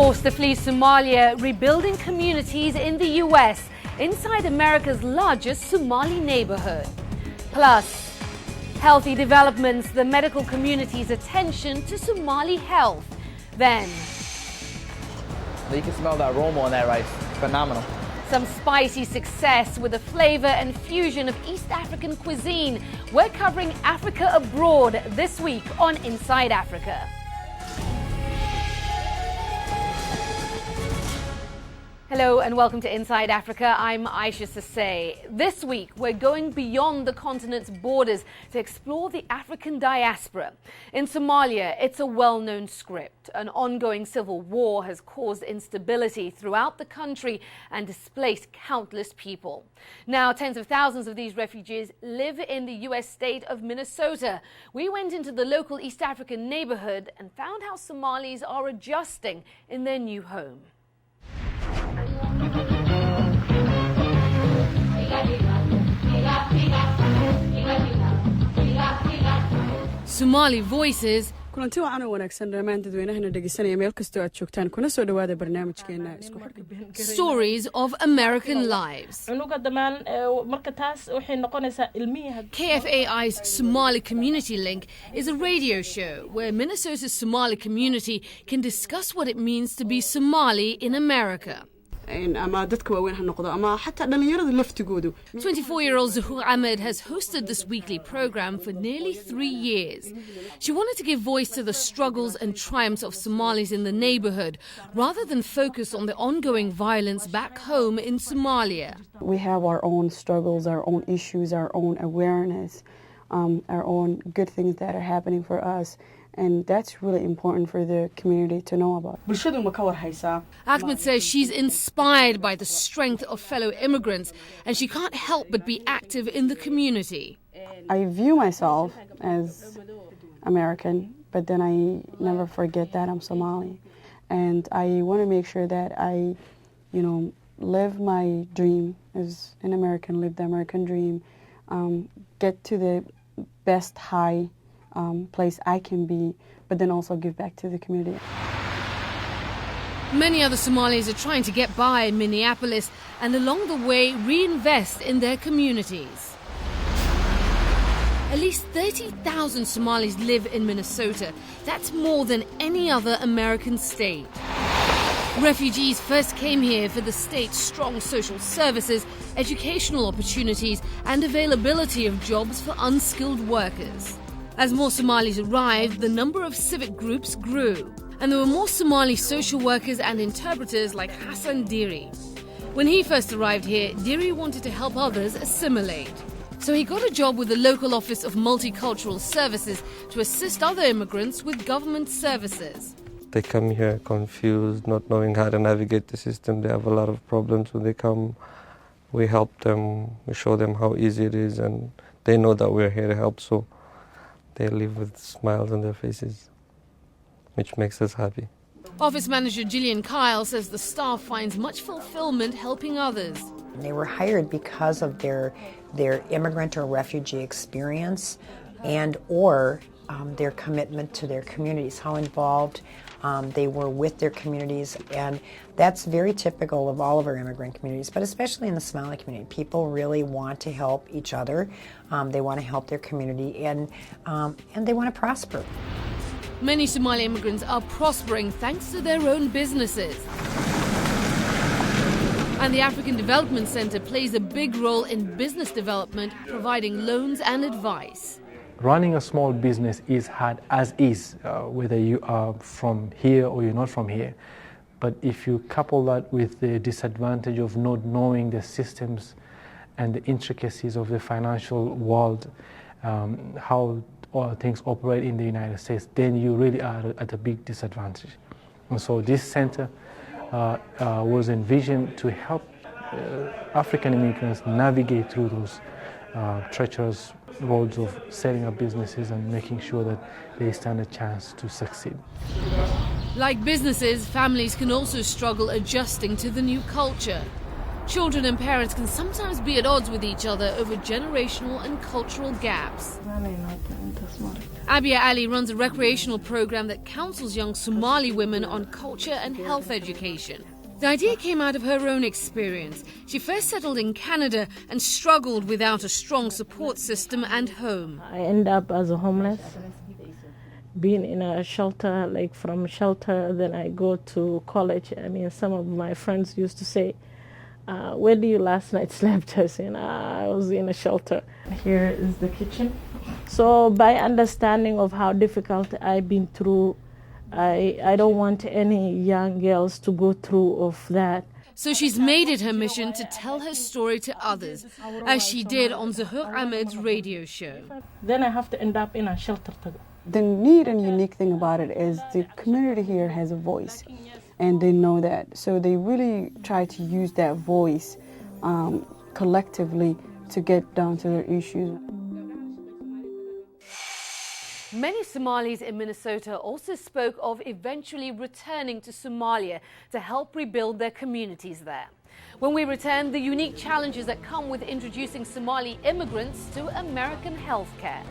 Forced to flee Somalia, rebuilding communities in the US, inside America's largest Somali neighborhood. Plus, healthy developments, the medical community's attention to Somali health. Then, you can smell the aroma on that rice. It's phenomenal. some spicy success with a flavor and fusion of East African cuisine. We're covering Africa abroad this week on Inside Africa. Hello and welcome to Inside Africa. I'm Aisha Sasay. This week we're going beyond the continent's borders to explore the African diaspora. In Somalia, it's a well-known script. An ongoing civil war has caused instability throughout the country and displaced countless people. Now, tens of thousands of these refugees live in the US state of Minnesota. We went into the local East African neighborhood and found how Somalis are adjusting in their new home. Somali Voices. kulanti wacan oo wanaagsan dhammaan dadweynaha dhegeysanaya meel kasta oo aad joogtaan kuna soo dhawaada barnaamijkeena isku xidhka Stories of American Lives. KFAI's Somali Community Link is a radio show where Minnesota's Somali community can discuss what it means to be Somali in America. ama dadka waaweyn ha noqdo ama xataa dhalinyarada laftigoodu 24-year-old Zuhur Ahmed has hosted this weekly program for nearly 3 years. She wanted to give voice to the struggles and triumphs of Somalis in the neighborhood rather than focus on the ongoing violence back home in Somalia. We have our own struggles, our own issues, our own awareness, our own good things that are happening for us. And that's really important for the community to know about. Ahmed says she's inspired by the strength of fellow immigrants and she can't help but be active in the community. I view myself as American, but then I never forget that I'm Somali. And I want to make sure that I, live my dream as an American, live the American dream, get to the best high place I can be, but then also give back to the community. Many other Somalis are trying to get by in Minneapolis and along the way reinvest in their communities. At least 30,000 Somalis live in Minnesota. That's more than any other American state. Refugees first came here for the state's strong social services, educational opportunities, and availability of jobs for unskilled workers. As more Somalis arrived, the number of civic groups grew. And there were more Somali social workers and interpreters like Hassan Diri. When he first arrived here, Diri wanted to help others assimilate. So he got a job with the local Office of Multicultural Services to assist other immigrants with government services. They come here confused, not knowing how to navigate the system. They have a lot of problems when they come. We help them, we show them how easy it is, and they know that we're here to help. So they live with smiles on their faces, which makes us happy. Office manager Gillian Kyle says the staff finds much fulfillment helping others. They were hired because of their immigrant or refugee experience and or their commitment to their communities, how involved they were with their communities, and that's very typical of all of our immigrant communities, but especially in the Somali community. People really want to help each other, they want to help their community, and they want to prosper. Many Somali immigrants are prospering thanks to their own businesses. And the African Development Center plays a big role in business development, providing loans and advice. Running a small business is hard as is, whether you are from here or you're not from here. But if you couple that with the disadvantage of not knowing the systems and the intricacies of the financial world, how things operate in the United States, then you really are at a big disadvantage. And so this center was envisioned to help African immigrants navigate through those treacherous roads of setting up businesses and making sure that they stand a chance to succeed. Like businesses, families can also struggle adjusting to the new culture. Children and parents can sometimes be at odds with each other over generational and cultural gaps. Abia Ali runs a recreational program that counsels young Somali women on culture and health education. The idea came out of her own experience. She first settled in Canada and struggled without a strong support system and home. I end up as a homeless, being in a shelter, like from shelter, then I go to college. I mean, some of my friends used to say, where do you last night slept? I said, I was in a shelter. Here is the kitchen. So by understanding of how difficult I've been through, I don't want any young girls to go through of that. So she's made it her mission to tell her story to others, as she did on Zuhur Ahmed's radio show. Then I have to end up in a shelter. The neat and unique thing about it is the community here has a voice, and they know that. So they really try to use that voice collectively to get down to their issues. Many Somalis in Minnesota also spoke of eventually returning to Somalia to help rebuild their communities there. When we return, the unique challenges that come with introducing Somali immigrants to American healthcare.